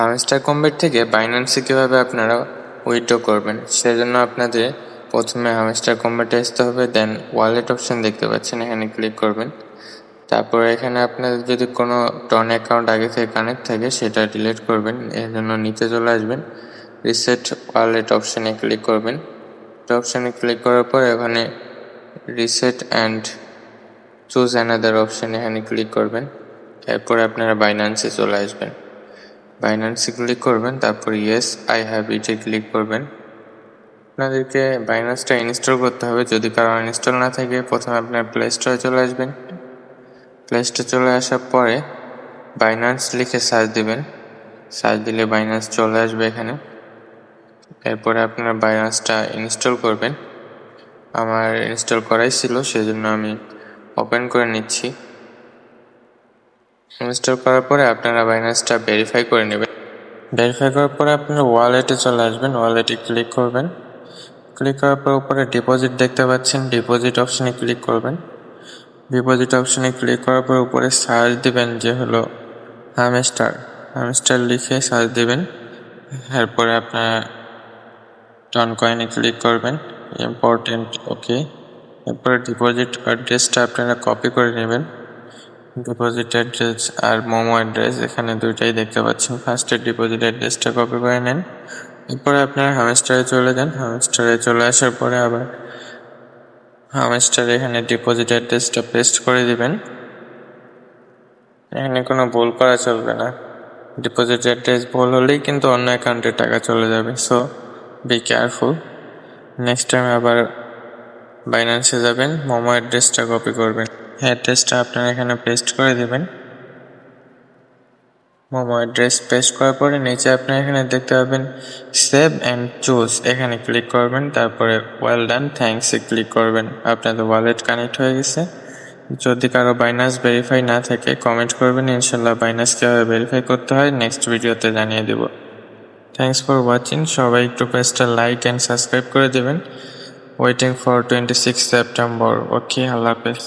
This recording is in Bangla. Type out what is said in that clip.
হামস্টার কম্বেট থেকে বাইন্যান্সে কীভাবে আপনারা উইথড্র করবেন, সেজন্য আপনাদের প্রথমে হামস্টার কম্বেটে আসতে হবে। দেন ওয়ালেট অপশন দেখতে পাচ্ছেন, এখানে ক্লিক করবেন। তারপরে এখানে আপনাদের যদি কোনো টন অ্যাকাউন্ট আগে থেকে কানেক্ট থাকে সেটা ডিলিট করবেন। এর জন্য নিচে চলে আসবেন, রিসেট ওয়ালেট অপশানে ক্লিক করবেন। অপশানে ক্লিক করার পর এখানে reset and choose another option এখানে ক্লিক করবেন। এরপরে আপনারা বাইন্যান্সে চলে আসবেন, বাইন্যান্সে ক্লিক করবেন। তারপর ইয়েস আই হ্যাভ ইটে ক্লিক করবেন। আপনাদেরকে বাইন্যান্সটা ইনস্টল করতে হবে। যদি কারো ইনস্টল না থাকে প্রথমে আপনার প্লে স্টোরে চলে আসবেন। প্লে স্টোরে চলে আসার পরে বাইন্যান্স লিখে সার্চ দিবেন। সার্চ দিলে বাইন্যান্স চলে আসবে এখানে। এরপরে আপনার বাইন্যান্সটা ইনস্টল করবেন। আমার ইনস্টল করাই ছিল, সেজন্য আমি ওপেন করে নিচ্ছি। ইনস্টল করার পরে আপনারা বাইন্যান্সটা ভেরিফাই করে নেবেন। ভেরিফাই করার পরে আপনারা ওয়ালেটে চলে আসবেন, ওয়ালেটে ক্লিক করবেন। ক্লিক করার পর উপরে ডিপোজিট দেখতে পাচ্ছেন, ডিপোজিট অপশানে ক্লিক করবেন। ডিপোজিট অপশানে ক্লিক করার পর উপরে সার্চ দিবেন যে হলো হামস্টার লিখে সার্চ দিবেন। এরপরে আপনারা টন কয়েনে ক্লিক করবেন, ইম্পর্টেন্ট ওকে। এরপরে ডিপোজিট অ্যাড্রেসটা আপনারা কপি করে নেবেন। ডিপোজিট অ্যাড্রেস আর মোমো অ্যাড্রেস এখানে দুইটাই দেখতে পাচ্ছেন। ফার্স্টে ডিপোজিট অ্যাড্রেসটা কপি করে নেন। এরপরে আপনারা হামস্টারে চলে যান। হামস্টারে চলে আসার পরে আবার হামস্টারে এখানে ডিপোজিট অ্যাড্রেসটা পেস্ট করে দিবেন। এখানে কোনো ভুল করা চলবে না। ডিপোজিট অ্যাড্রেস ভুল হলেই কিন্তু অন্য অ্যাকাউন্টে টাকা চলে যাবে, so be careful. Next time আবার বাইন্যান্সে যাবেন, মোমো অ্যাড্রেসটা কপি করবেন। অ্যাড্রেসটা আপনারা এখানে পেস্ট করে দিবেন। মোমো অ্যাড্রেস পেস্ট করার পরে নিচে আপনারা এখানে দেখতে পাবেন সেভ অ্যান্ড চুজ, এখানে ক্লিক করবেন। তারপরে ওয়েল ডান থ্যাঙ্কসে ক্লিক করবেন। আপনাদের ওয়ালেট কানেক্ট হয়ে গেছে। যদি কারো বাইন্যান্স ভেরিফাই না থাকে কমেন্ট করবেন, ইনশাল্লাহ বাইন্যান্স কীভাবে ভেরিফাই করতে হয় নেক্সট ভিডিওতে জানিয়ে দেব। Thanks for watching. সবাই একটু পেজটা লাইক অ্যান্ড সাবস্ক্রাইব করে দেবেন। Waiting for 26 September. Okay, Allah হাফেজ।